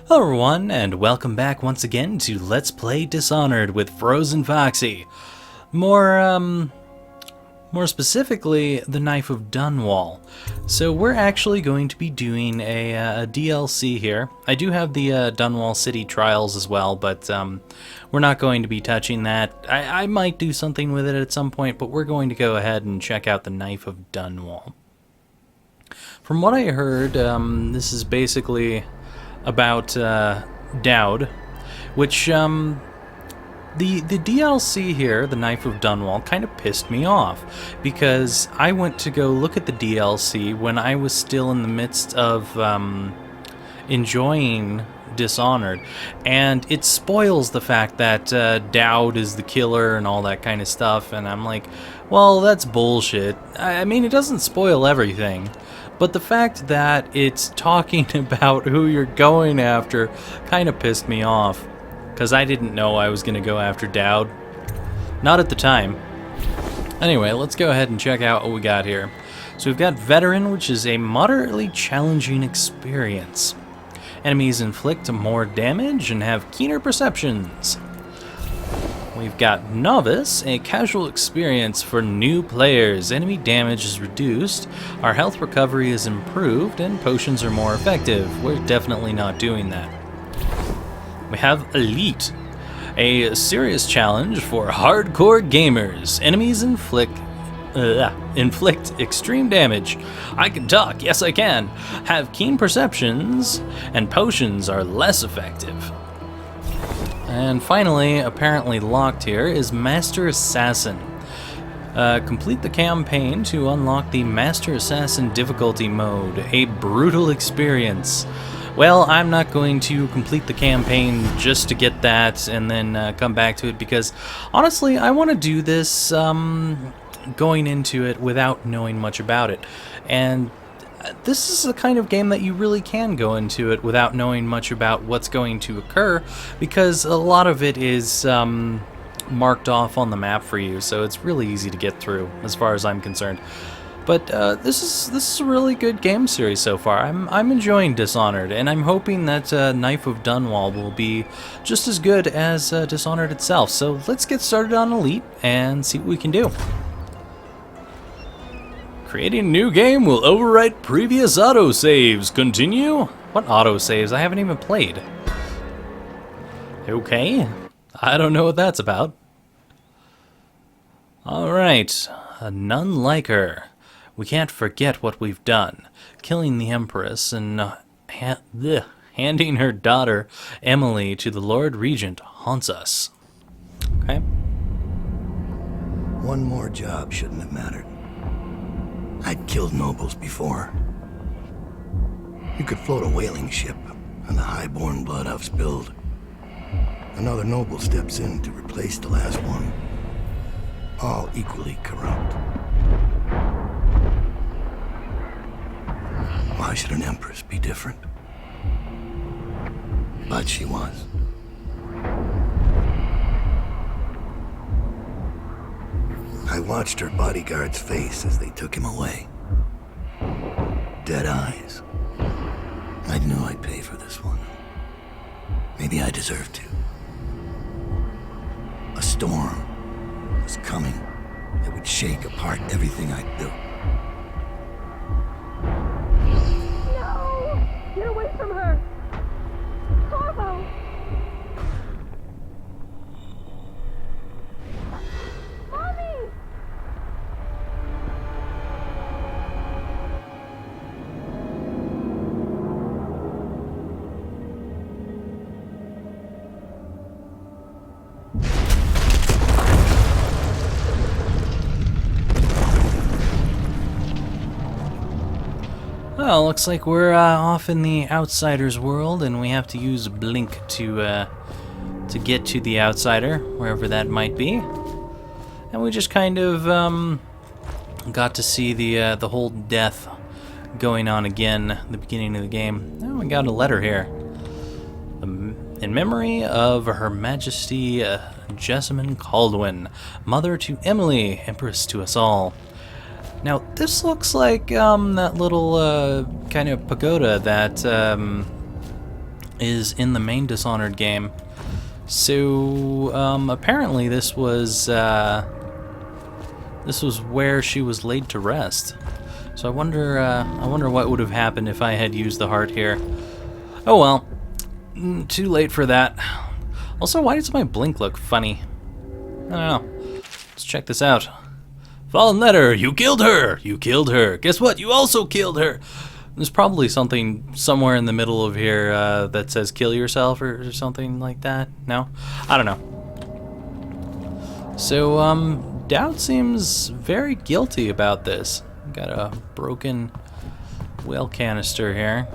Hello everyone, and welcome back once again to Let's Play Dishonored with FrozenFoxy. More specifically, the Knife of Dunwall. So we're actually going to be doing a DLC here. I do have the Dunwall City Trials as well, but we're not going to be touching that. I might do something with it at some point, but we're going to go ahead and check out the Knife of Dunwall. From what I heard, this is basically about Daud, which the DLC here, the Knife of Dunwall, kind of pissed me off because I went to go look at the DLC when I was still in the midst of enjoying Dishonored, and it spoils the fact that Daud is the killer and all that kind of stuff, and I'm like, well, that's bullshit. I mean, it doesn't spoil everything, but the fact that it's talking about who you're going after kind of pissed me off, because I didn't know I was going to go after Daud. Not at the time. Anyway, let's go ahead and check out what we got here. So we've got Veteran, which is a moderately challenging experience. Enemies inflict more damage and have keener perceptions. We've got Novice, a casual experience for new players. Enemy damage is reduced, our health recovery is improved, and potions are more effective. We're definitely not doing that. We have Elite, a serious challenge for hardcore gamers. Enemies inflict extreme damage. I can talk, yes I can. Have keen perceptions, and potions are less effective. And finally, apparently locked here, is Master Assassin. Complete the campaign to unlock the Master Assassin difficulty mode, a brutal experience. Well, I'm not going to complete the campaign just to get that and then come back to it, because honestly, I want to do this going into it without knowing much about it. And this is the kind of game that you really can go into it without knowing much about what's going to occur, because a lot of it is marked off on the map for you, so it's really easy to get through as far as I'm concerned. But this is a really good game series so far. I'm enjoying Dishonored, and I'm hoping that Knife of Dunwall will be just as good as Dishonored itself. So let's get started on Elite and see what we can do. Creating a new game will overwrite previous autosaves. Continue? What autosaves? I haven't even played. Okay. I don't know what that's about. Alright. None like her. We can't forget what we've done. Killing the Empress and handing her daughter, Emily, to the Lord Regent haunts us. Okay. One more job shouldn't have mattered. I'd killed nobles before. You could float a whaling ship, and the high-born blood I've spilled. Another noble steps in to replace the last one. All equally corrupt. Why should an empress be different? But she was. I watched her bodyguard's face as they took him away. Dead eyes. I knew I'd pay for this one. Maybe I deserved to. A storm was coming that would shake apart everything I'd built. No! Get away from her! Corvo! Mommy! Well, looks like we're off in the Outsider's world, and we have to use Blink to get to the Outsider, wherever that might be. And we just kind of got to see the whole death going on again at the beginning of the game. Oh, we got a letter here. In memory of Her Majesty Jessamine Caldwin, mother to Emily, Empress to us all. Now, this looks like that little kind of pagoda that is in the main Dishonored game. So apparently this was where she was laid to rest. So I wonder what would have happened if I had used the heart here. Oh well, too late for that. Also, why does my blink look funny? I don't know. Let's check this out. Fallen letter, you killed her! You killed her! Guess what? You also killed her! There's probably something somewhere in the middle of here that says kill yourself or something like that. No? I don't know. So, Daud seems very guilty about this. Got a broken whale canister here.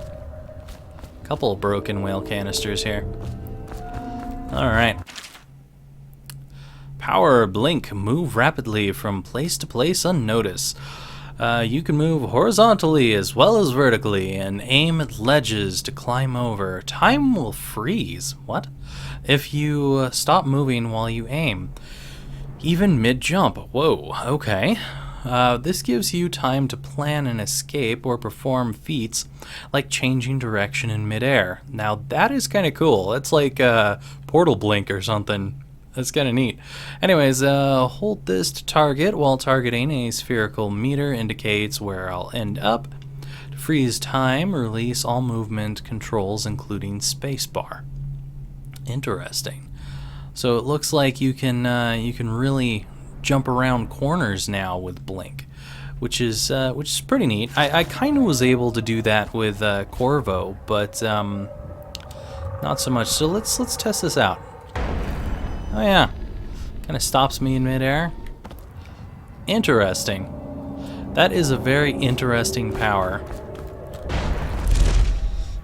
Couple of broken whale canisters here. Alright. Power blink. Move rapidly from place to place unnoticed. You can move horizontally as well as vertically and aim at ledges to climb over. Time will freeze. What? If you stop moving while you aim. Even mid-jump. Whoa, okay. This gives you time to plan an escape or perform feats like changing direction in midair. Now that is kind of cool. It's like portal blink or something. That's kind of neat. Anyways, hold this to target while targeting. A spherical meter indicates where I'll end up. To freeze time, release all movement controls, including spacebar. Interesting. So it looks like you can really jump around corners now with blink, which is pretty neat. I kind of was able to do that with Corvo, but not so much. So let's test this out. Oh yeah, kind of stops me in midair. Interesting. That is a very interesting power.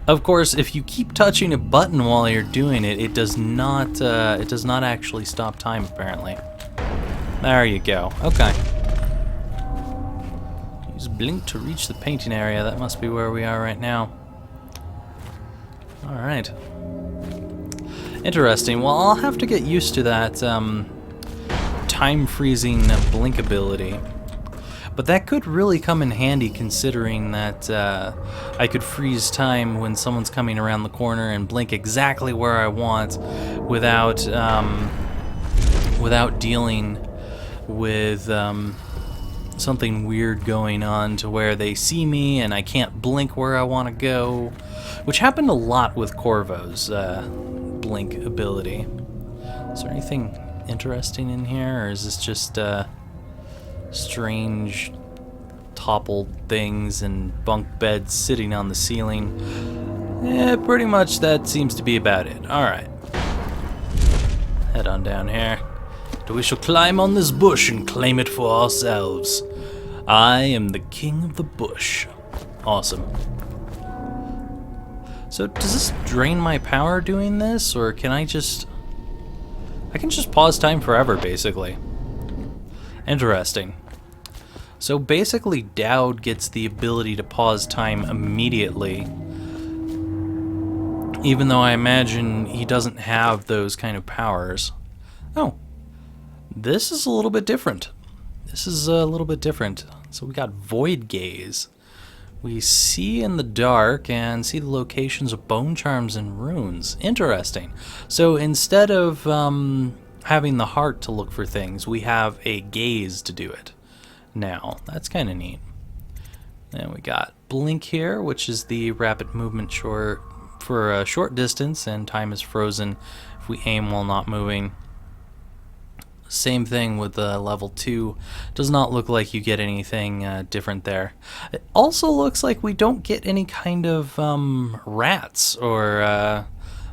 Of course, if you keep touching a button while you're doing it, it does not actually stop time, apparently. There you go. Okay. Use blink to reach the painting area. That must be where we are right now. All right. Interesting. Well, I'll have to get used to that time freezing blink ability. But that could really come in handy, considering that I could freeze time when someone's coming around the corner and blink exactly where I want without dealing with something weird going on to where they see me and I can't blink where I want to go, which happened a lot with Corvo's blink ability. Is there anything interesting in here, or is this just strange toppled things and bunk beds sitting on the ceiling? Yeah, pretty much that seems to be about it. Alright. Head on down here. We shall climb on this bush and claim it for ourselves. I am the king of the bush. Awesome. So does this drain my power doing this, or can I just... I can just pause time forever, basically. Interesting. So basically Daud gets the ability to pause time immediately, even though I imagine he doesn't have those kind of powers. Oh, this is a little bit different. This is a little bit different. So we got Void Gaze. We see in the dark and see the locations of bone charms and runes. Interesting. So instead of having the heart to look for things, we have a gaze to do it. Now, that's kind of neat. And we got Blink here, which is the rapid movement for a short distance, and time is frozen if we aim while not moving. Same thing with level 2. Does not look like you get anything different there. It also looks like we don't get any kind of rats or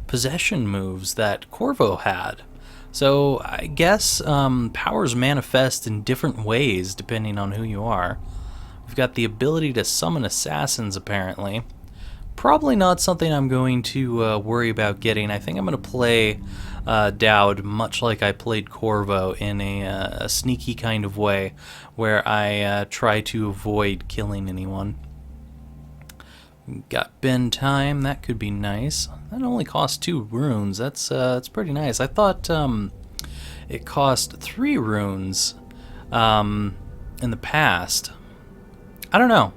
possession moves that Corvo had. So I guess powers manifest in different ways depending on who you are. We've got the ability to summon assassins, apparently. Probably not something I'm going to worry about getting. I think I'm going to play Daud much like I played Corvo, in a sneaky kind of way where I try to avoid killing anyone. Got bend time, that could be nice. That only costs 2 runes. That's pretty nice. I thought it cost 3 runes in the past. I don't know.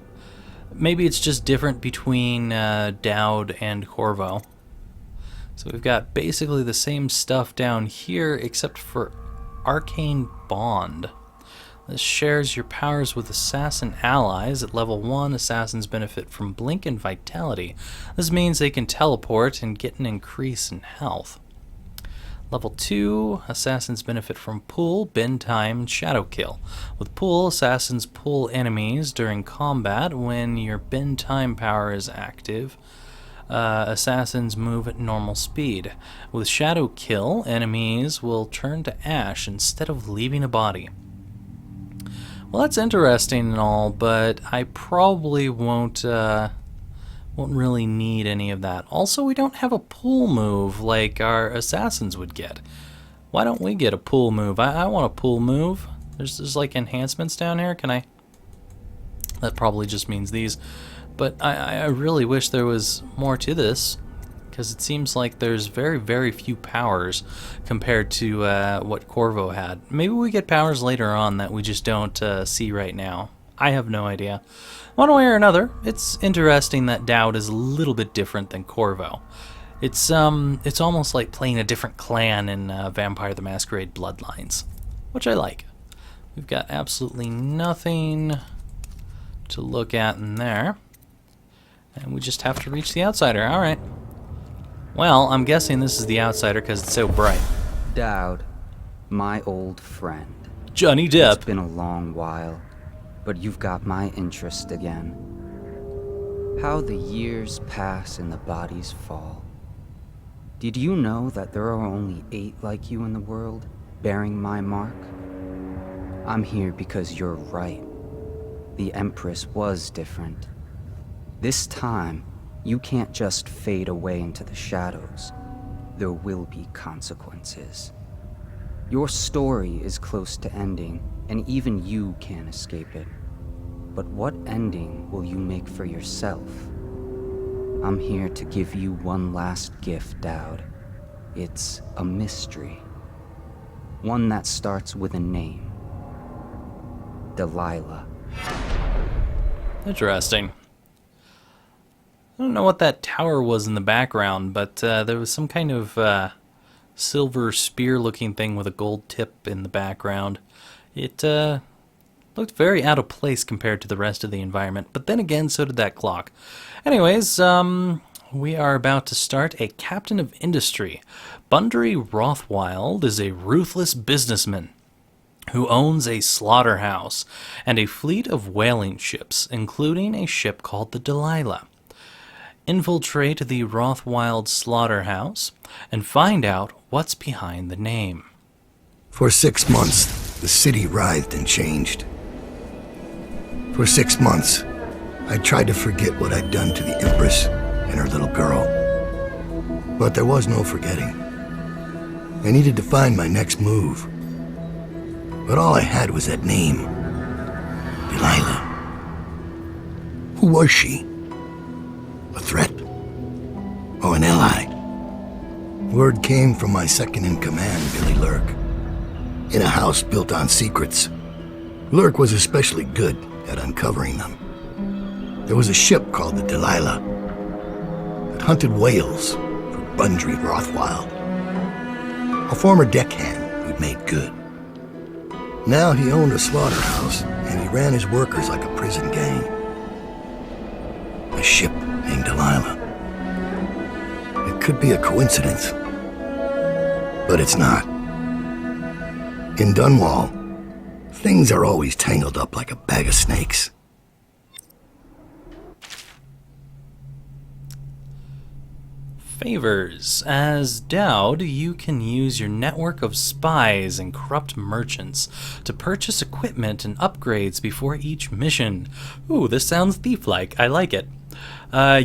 Maybe it's just different between Daud and Corvo. So we've got basically the same stuff down here, except for Arcane Bond. This shares your powers with assassin allies. At level 1, assassins benefit from Blink and Vitality. This means they can teleport and get an increase in health. Level 2, assassins benefit from Pull, Bend Time, and Shadow Kill. With Pull, assassins pull enemies during combat. When your Bend Time power is active, assassins move at normal speed. With Shadow Kill, enemies will turn to ash instead of leaving a body. Well, that's interesting and all, but I probably won't really need any of that. Also, we don't have a pull move like our assassins would get. Why don't we get a pull move? I want a pull move. There's like enhancements down here. Can I? That probably just means these. But I really wish there was more to this, because it seems like there's very, very few powers compared to what Corvo had. Maybe we get powers later on that we just don't see right now. I have no idea. One way or another, it's interesting that Daud is a little bit different than Corvo. It's almost like playing a different clan in Vampire the Masquerade Bloodlines, which I like. We've got absolutely nothing to look at in there, and we just have to reach the outsider. All right. Well, I'm guessing this is the outsider because it's so bright. Daud, my old friend. Johnny Depp. It's been a long while, but you've got my interest again. How the years pass and the bodies fall. Did you know that there are only 8 like you in the world, bearing my mark? I'm here because you're right. The Empress was different. This time, you can't just fade away into the shadows. There will be consequences. Your story is close to ending, and even you can't escape it. But what ending will you make for yourself? I'm here to give you one last gift, Daud. It's a mystery. One that starts with a name. Delilah. Interesting. I don't know what that tower was in the background, but there was some kind of silver spear-looking thing with a gold tip in the background. It looked very out of place compared to the rest of the environment, but then again, so did that clock. Anyways, we are about to start a captain of industry. Bundry Rothwild is a ruthless businessman who owns a slaughterhouse and a fleet of whaling ships, including a ship called the Delilah. Infiltrate the Rothwild slaughterhouse and find out what's behind the name. For 6 months, the city writhed and changed. For 6 months, I tried to forget what I'd done to the Empress and her little girl. But there was no forgetting. I needed to find my next move. But all I had was that name. Delilah. Who was she? A threat? Or an ally? Word came from my second-in-command, Billy Lurk. In a house built on secrets, Lurk was especially good at uncovering them. There was a ship called the Delilah that hunted whales for Bundry Rothwild. A former deckhand who'd made good. Now he owned a slaughterhouse, and he ran his workers like a prison gang. A ship named Delilah. It could be a coincidence, but it's not. In Dunwall, things are always tangled up like a bag of snakes. Favors. As Daud, you can use your network of spies and corrupt merchants to purchase equipment and upgrades before each mission. Ooh, this sounds thief-like. I like it.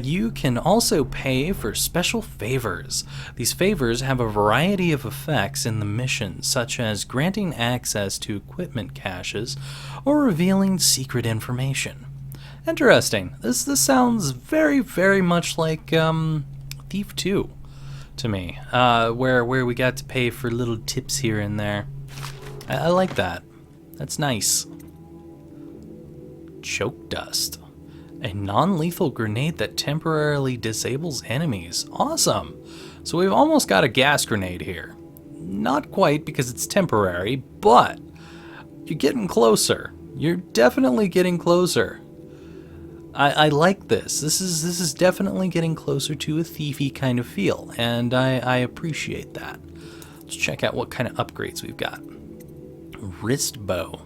You can also pay for special favors. These favors have a variety of effects in the mission, such as granting access to equipment caches or revealing secret information. Interesting. This sounds very, very much like Thief 2 to me, where we got to pay for little tips here and there. I like that. That's nice. Choke Dust. A non-lethal grenade that temporarily disables enemies. Awesome! So we've almost got a gas grenade here. Not quite, because it's temporary, but you're getting closer. You're definitely getting closer. I like this. This is definitely getting closer to a thiefy kind of feel, and I appreciate that. Let's check out what kind of upgrades we've got. Wrist bow.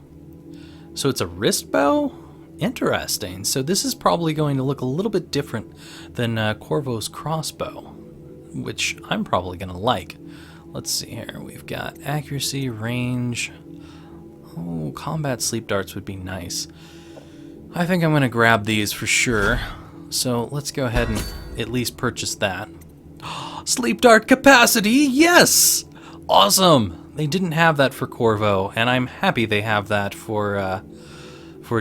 So it's a wrist bow? Interesting. So this is probably going to look a little bit different than Corvo's crossbow, which I'm probably going to like. Let's see here. We've got accuracy, range. Oh, combat sleep darts would be nice. I think I'm going to grab these for sure. So let's go ahead and at least purchase that. Sleep dart capacity, yes! Awesome! They didn't have that for Corvo, and I'm happy they have that for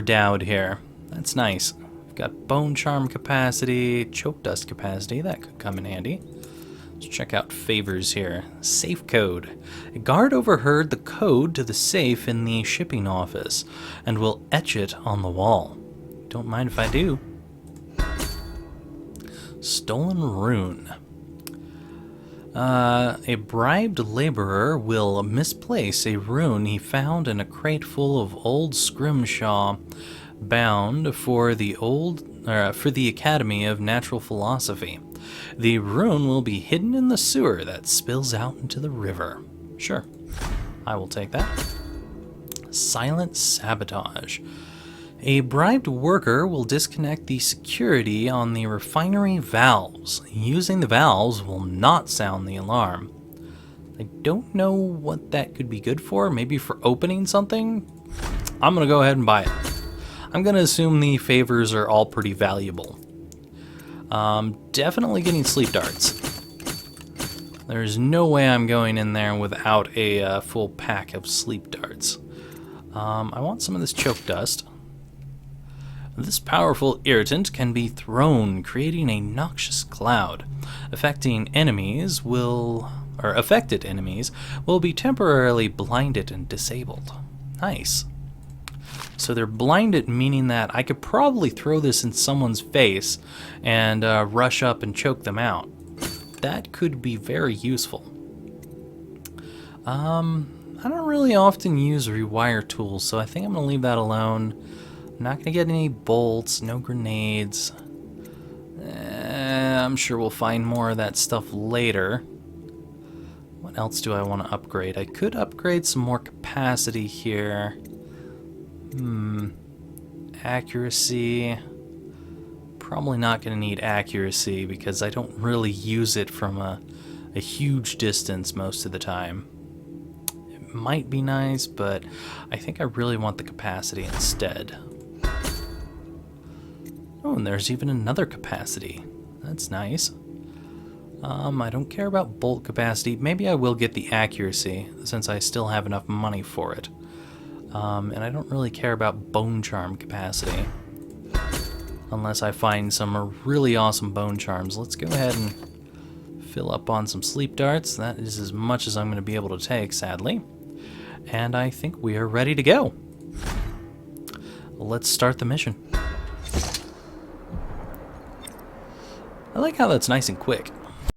Daud here. That's nice. We've got bone charm capacity, choke dust capacity. That could come in handy. Let's check out favors here. Safe code. A guard overheard the code to the safe in the shipping office and will etch it on the wall. Don't mind if I do. Stolen rune. A bribed laborer will misplace a rune he found in a crate full of old scrimshaw bound for the Academy of Natural Philosophy. The rune will be hidden in the sewer that spills out into the river. Sure, I will take that. Silent sabotage. A bribed worker will disconnect the security on the refinery valves. Using the valves will not sound the alarm. I don't know what that could be good for. Maybe for opening something? I'm going to go ahead and buy it. I'm going to assume the favors are all pretty valuable. Definitely getting sleep darts. There's no way I'm going in there without a full pack of sleep darts. I want some of this choke dust. This powerful irritant can be thrown, creating a noxious cloud. Affected enemies will be temporarily blinded and disabled. Nice. So they're blinded, meaning that I could probably throw this in someone's face and rush up and choke them out. That could be very useful. I don't really often use rewire tools, so I think I'm going to leave that alone. I'm not going to get any bolts, no grenades. I'm sure we'll find more of that stuff later. What else do I want to upgrade? I could upgrade some more capacity here. Accuracy. Probably not going to need accuracy because I don't really use it from a huge distance most of the time. It might be nice, but I think I really want the capacity instead. Oh, and there's even another capacity. That's nice. I don't care about bolt capacity. Maybe I will get the accuracy since I still have enough money for it. And I don't really care about bone charm capacity. Unless I find some really awesome bone charms. Let's go ahead and fill up on some sleep darts. That is as much as I'm going to be able to take, sadly. And I think we are ready to go. Let's start the mission. I like how that's nice and quick.